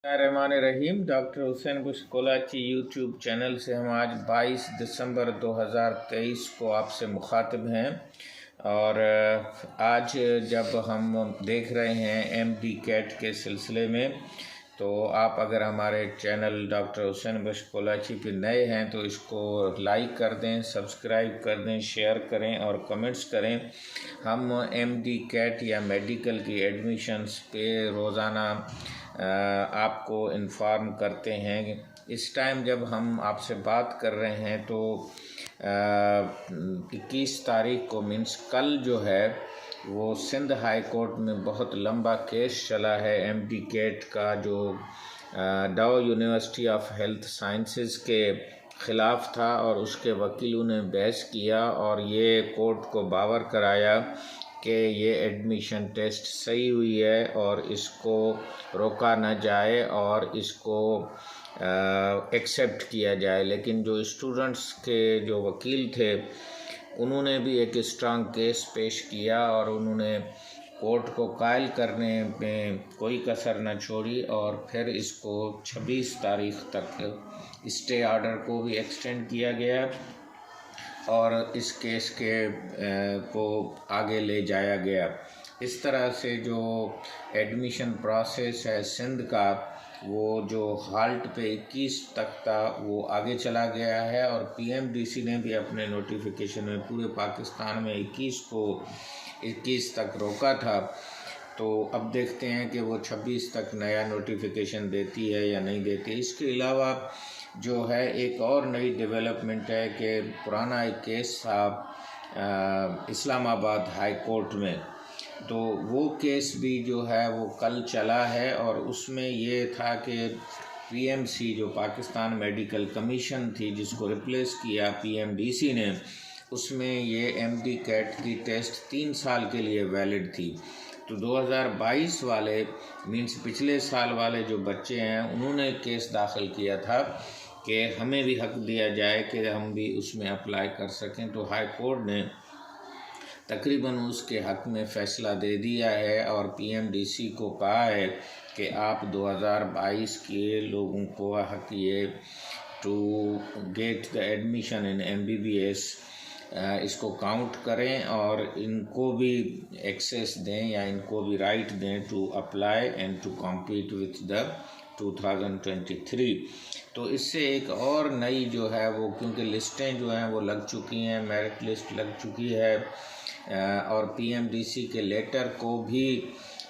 Rahman Rahim. Doctor Hussain Bux Kolachi YouTube channel से हम आज 22 दिसंबर 2023 को आपसे मुखातिब हैं। और आज जब हम देख रहे हैं एमडी कैट के सिलसिले में, तो आप अगर हमारे चैनल डॉक्टर हुसैन बुश कोलाची पे नए हैं तो इसको लाइक कर दें, सब्सक्राइब कर दें, शेयर करें और कमेंट्स करें। हम एमडी कैट या मेडिकल की एडमिशन्स पे रोज़ाना आपको इन्फॉर्म करते हैं। इस टाइम जब हम आपसे बात कर रहे हैं तो 21 तारीख को मीन्स कल जो है वो सिंध हाई कोर्ट में बहुत लंबा केस चला है एमडी कैट का, जो डाउ यूनिवर्सिटी ऑफ हेल्थ साइंसेस के ख़िलाफ़ था। और उसके वकीलों ने बहस किया और ये कोर्ट को बावर कराया कि ये एडमिशन टेस्ट सही हुई है और इसको रोका न जाए और इसको एक्सेप्ट किया जाए। लेकिन जो स्टूडेंट्स के जो वकील थे उन्होंने भी एक स्ट्रांग केस पेश किया और उन्होंने कोर्ट को कायल करने में कोई कसर न छोड़ी और फिर इसको 26 तारीख तक स्टे ऑर्डर को भी एक्सटेंड किया गया और इस केस के को आगे ले जाया गया। इस तरह से जो एडमिशन प्रोसेस है सिंध का, वो जो हाल्ट पे 21 तक था वो आगे चला गया है। और पीएमडीसी ने भी अपने नोटिफिकेशन में पूरे पाकिस्तान में 21 तक रोका था। तो अब देखते हैं कि वो 26 तक नया नोटिफिकेशन देती है या नहीं देती। इसके अलावा जो है एक और नई डेवलपमेंट है कि पुराना एक केस था इस्लामाबाद हाई कोर्ट में, तो वो केस भी जो है वो कल चला है। और उसमें ये था कि पीएमसी जो पाकिस्तान मेडिकल कमीशन थी जिसको रिप्लेस किया पीएमडीसी ने, उसमें ये एमडी कैट की टेस्ट 3 साल के लिए वैलिड थी। तो 2022 वाले मीन्स पिछले साल वाले जो बच्चे हैं उन्होंने केस दाखिल किया था कि हमें भी हक दिया जाए कि हम भी उसमें अप्लाई कर सकें। तो हाई कोर्ट ने तकरीबन उसके हक में फ़ैसला दे दिया है और पीएमडीसी को कहा है कि आप 2022 के लोगों को हक ये to get the admission in MBBS इसको काउंट करें और इनको भी एक्सेस दें या इनको भी राइट दें to apply and to compete with the 2023। तो इससे एक और नई जो है वो, क्योंकि लिस्टें जो हैं वो लग चुकी हैं, मेरिट लिस्ट लग चुकी है और पीएमडीसी के लेटर को भी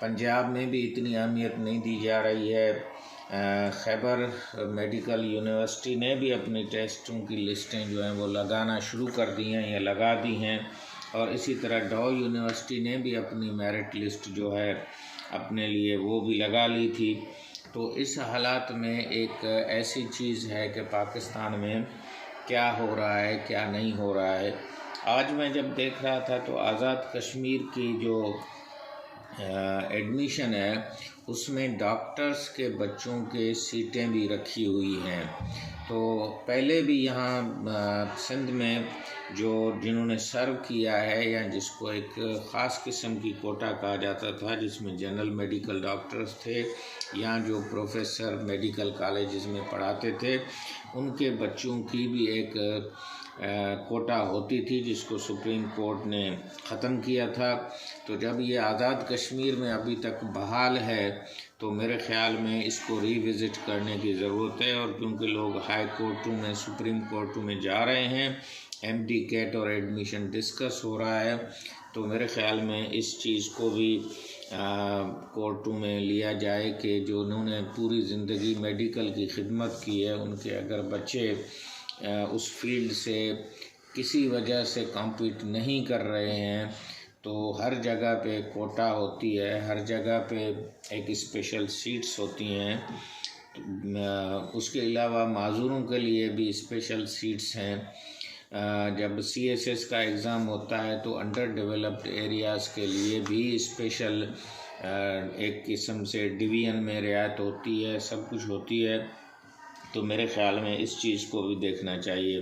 पंजाब में भी इतनी अहमियत नहीं दी जा रही है। खैबर मेडिकल यूनिवर्सिटी ने भी अपनी टेस्टों की लिस्टें जो हैं वो लगाना शुरू कर दी हैं या लगा दी हैं। और इसी तरह डाउ यूनिवर्सिटी ने भी अपनी मेरिट लिस्ट जो है अपने लिए वो भी लगा ली थी। तो इस हालात में एक ऐसी चीज़ है कि पाकिस्तान में क्या हो रहा है क्या नहीं हो रहा है। आज मैं जब देख रहा था तो आज़ाद कश्मीर की जो एडमिशन है उसमें डॉक्टर्स के बच्चों के सीटें भी रखी हुई हैं। तो पहले भी यहाँ सिंध में जो जिन्होंने सर्व किया है या जिसको एक ख़ास किस्म की कोटा कहा जाता था जिसमें जनरल मेडिकल डॉक्टर्स थे, यहाँ जो प्रोफेसर मेडिकल कॉलेजेस में पढ़ाते थे उनके बच्चों की भी एक कोटा होती थी जिसको सुप्रीम कोर्ट ने ख़त्म किया था। तो जब ये आज़ाद कश्मीर में अभी तक बहाल है तो मेरे ख़्याल में इसको रीविज़िट करने की ज़रूरत है। और क्योंकि लोग हाई कोर्टों में, सुप्रीम कोर्टों में जा रहे हैं, एमडी कैट और एडमिशन डिस्कस हो रहा है, तो मेरे ख़्याल में इस चीज़ को भी कोर्टों में लिया जाए कि जो उन्होंने पूरी ज़िंदगी मेडिकल की खिदमत की है उनके अगर बच्चे उस फील्ड से किसी वजह से कॉम्पीट नहीं कर रहे हैं तो हर जगह पे कोटा होती है, हर जगह पे एक स्पेशल सीट्स होती हैं। उसके अलावा माजूरों के लिए भी स्पेशल सीट्स हैं। जब सीएसएस का एग्ज़ाम होता है तो अंडर डेवलप्ड एरियाज़ के लिए भी स्पेशल एक किस्म से डिवीज़न में रियायत होती है, सब कुछ होती है। तो मेरे ख़्याल में इस चीज़ को भी देखना चाहिए।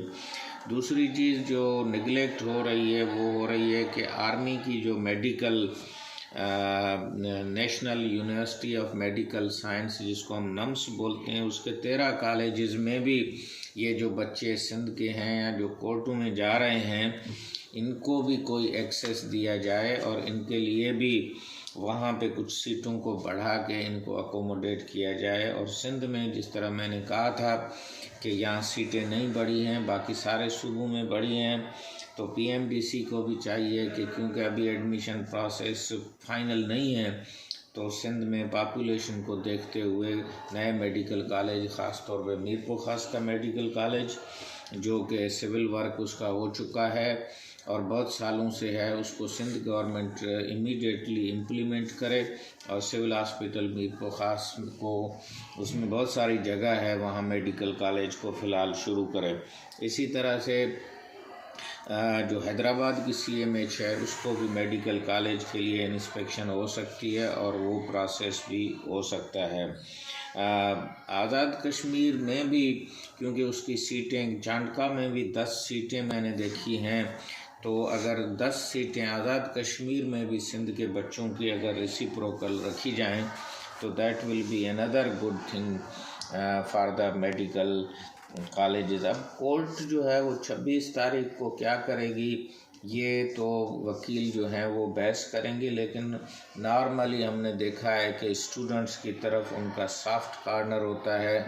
दूसरी चीज़ जो निगलेक्ट हो रही है वो हो रही है कि आर्मी की जो medical national university of medical science जिसको हम नम्स बोलते हैं, उसके 13 कॉलेजेस में भी ये जो बच्चे सिंध के हैं या जो कोर्टों में जा रहे हैं, इनको भी कोई एक्सेस दिया जाए और इनके लिए भी वहाँ पे कुछ सीटों को बढ़ा के इनको अकोमोडेट किया जाए। और सिंध में जिस तरह मैंने कहा था कि यहाँ सीटें नहीं बढ़ी हैं, बाकी सारे सूबों में बढ़ी हैं, तो पीएमडीसी को भी चाहिए कि क्योंकि अभी एडमिशन प्रोसेस फाइनल नहीं है, तो सिंध में पॉपुलेशन को देखते हुए नए मेडिकल कॉलेज, ख़ास तौर पे मीरपुर खास का मेडिकल कॉलेज जो कि सिविल वर्क उसका हो चुका है और बहुत सालों से है, उसको सिंध गवर्नमेंट इमीडिएटली इम्प्लीमेंट करे और सिविल हॉस्पिटल मीरपुर खास को, उसमें बहुत सारी जगह है, वहाँ मेडिकल कॉलेज को फ़िलहाल शुरू करे। इसी तरह से जो हैदराबाद की CMH है, उसको भी मेडिकल कॉलेज के लिए इंस्पेक्शन हो सकती है और वो प्रोसेस भी हो सकता है। आज़ाद कश्मीर में भी, क्योंकि उसकी सीटें, चांडका में भी 10 सीटें मैंने देखी हैं, तो अगर 10 सीटें आज़ाद कश्मीर में भी सिंध के बच्चों की अगर रेसिप्रोकल रखी जाएं, तो that will be another good thing for the medical colleges. अब कोर्ट जो है वो 26 तारीख को क्या करेगी, ये तो वकील जो हैं वो बहस करेंगे, लेकिन नॉर्मली हमने देखा है कि स्टूडेंट्स की तरफ उनका सॉफ्ट कॉर्नर होता है।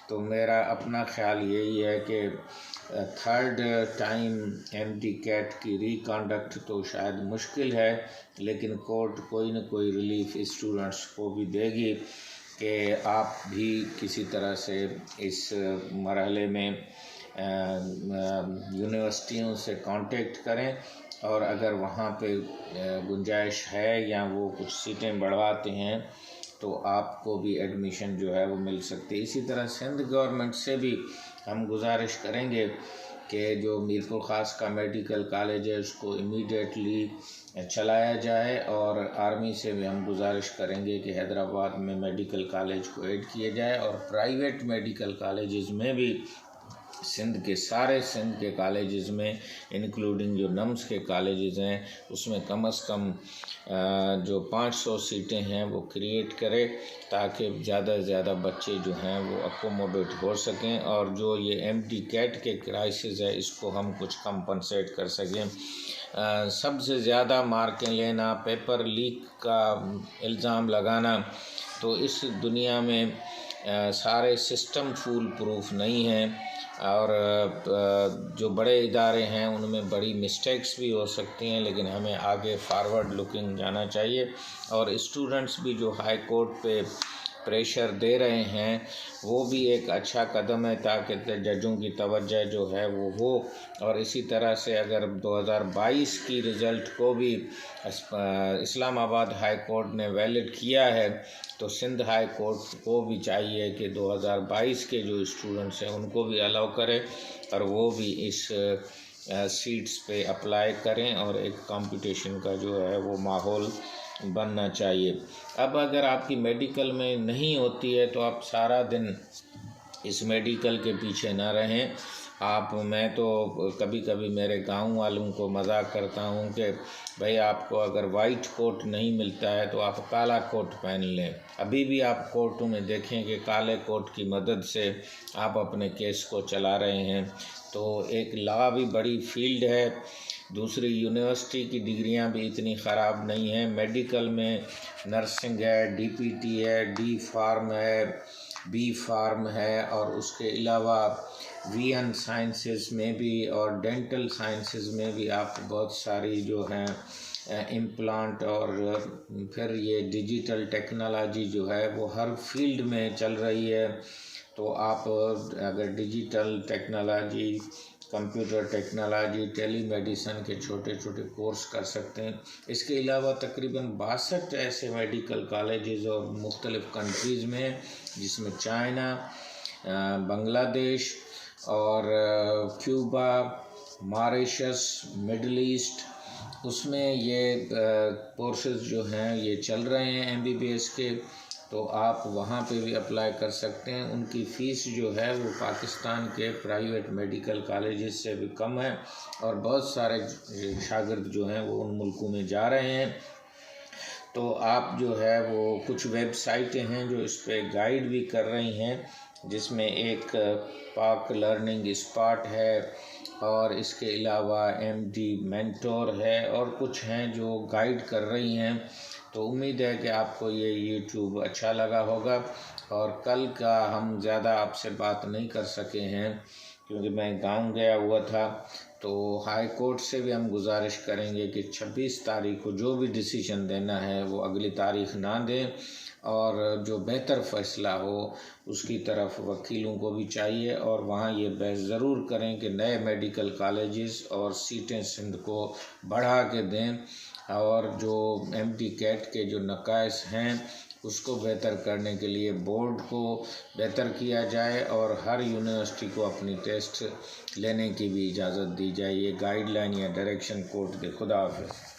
तो मेरा अपना ख्याल यही है कि थर्ड टाइम MD-CAT की रिकंडक्ट तो शायद मुश्किल है, लेकिन कोर्ट कोई न कोई रिलीफ स्टूडेंट्स को भी देगी कि आप भी किसी तरह से इस मरहले में यूनिवर्सिटियों से कांटेक्ट करें और अगर वहाँ पे गुंजाइश है या वो कुछ सीटें बढ़वाते हैं तो आपको भी एडमिशन जो है वो मिल सकती है। इसी तरह सिंध गवर्नमेंट से भी हम गुजारिश करेंगे कि जो मीरपुर खास का मेडिकल कॉलेज है उसको इमीडिएटली चलाया जाए और आर्मी से भी हम गुजारिश करेंगे कि हैदराबाद में मेडिकल कॉलेज को ऐड किया जाए और प्राइवेट मेडिकल कॉलेजेस में भी सिंध के कॉलेजेस में इंक्लूडिंग जो नम्स के कॉलेजेस हैं उसमें कम से कम जो 500 सीटें हैं वो क्रिएट करे ताकि ज़्यादा से ज़्यादा बच्चे जो हैं वो अकोमोडेट हो सकें और जो ये MD-CAT के क्राइसिस है इसको हम कुछ कंपनसेट कर सकें। सबसे ज़्यादा मार्कें लेना, पेपर लीक का इल्ज़ाम लगाना, तो इस दुनिया में सारे सिस्टम फूल प्रूफ नहीं हैं और जो बड़े इदारे हैं उनमें बड़ी मिस्टेक्स भी हो सकती हैं, लेकिन हमें आगे फॉरवर्ड लुकिंग जाना चाहिए। और स्टूडेंट्स भी जो हाई कोर्ट पे प्रेशर दे रहे हैं वो भी एक अच्छा कदम है ताकि जजों की तवज्जो जो है वो हो। और इसी तरह से अगर 2022 की रिज़ल्ट को भी इस्लामाबाद हाई कोर्ट ने वैलिड किया है तो सिंध हाई कोर्ट को भी चाहिए कि 2022 के जो स्टूडेंट्स हैं उनको भी अलाउ करें और वो भी इस सीट्स पे अप्लाई करें और एक कंपटीशन का जो है वो माहौल बनना चाहिए। अब अगर आपकी मेडिकल में नहीं होती है तो आप सारा दिन इस मेडिकल के पीछे ना रहें। मैं तो कभी कभी मेरे गांव वालों को मजाक करता हूं कि भाई आपको अगर वाइट कोट नहीं मिलता है तो आप काला कोट पहन लें। अभी भी आप कोर्टों में देखें कि काले कोट की मदद से आप अपने केस को चला रहे हैं। तो एक लॉ भी बड़ी फील्ड है, दूसरी यूनिवर्सिटी की डिग्रियां भी इतनी ख़राब नहीं हैं। मेडिकल में नर्सिंग है, DPT है, D फार्म है, B फार्म है और उसके अलावा VN साइंसेस में भी और डेंटल साइंसेस में भी आप बहुत सारी जो हैं इम्प्लांट और फिर ये डिजिटल टेक्नोलॉजी जो है वो हर फील्ड में चल रही है। तो आप अगर digital technology, computer technology, telemedicine के छोटे छोटे कोर्स कर सकते हैं। इसके अलावा तकरीबन 62 ऐसे मेडिकल कॉलेजेस और मुख्तलिफ़ कंट्रीज़ में जिसमें चाइना, बांग्लादेश और क्यूबा, मॉरिशस, मिडल ईस्ट, उसमें ये कोर्सेज़ जो हैं ये चल रहे हैं MBBS के। तो आप वहाँ पे भी अप्लाई कर सकते हैं। उनकी फ़ीस जो है वो पाकिस्तान के प्राइवेट मेडिकल कॉलेजेस से भी कम है और बहुत सारे शागिर्द जो हैं वो उन मुल्कों में जा रहे हैं। तो आप जो है वो कुछ वेबसाइटें हैं जो इस पे गाइड भी कर रही हैं, जिसमें एक पाक लर्निंग स्पॉट है और इसके अलावा एमडी मेंटोर है और कुछ हैं जो गाइड कर रही हैं। तो उम्मीद है कि आपको ये यूट्यूब अच्छा लगा होगा। और कल का हम ज़्यादा आपसे बात नहीं कर सके हैं क्योंकि मैं गांव गया हुआ था। तो हाई कोर्ट से भी हम गुजारिश करेंगे कि 26 तारीख को जो भी डिसीजन देना है वो अगली तारीख ना दें, और जो बेहतर फ़ैसला हो उसकी तरफ वकीलों को भी चाहिए। और वहाँ ये बहस ज़रूर करें कि नए मेडिकल कॉलेजेस और सीटें सिंध को बढ़ा के दें, और जो एमडी कैट के जो नकाइस हैं उसको बेहतर करने के लिए बोर्ड को बेहतर किया जाए और हर यूनिवर्सिटी को अपनी टेस्ट लेने की भी इजाज़त दी जाए। ये गाइडलाइन या डायरेक्शन कोर्ट दे। खुदा हाफ़िज़।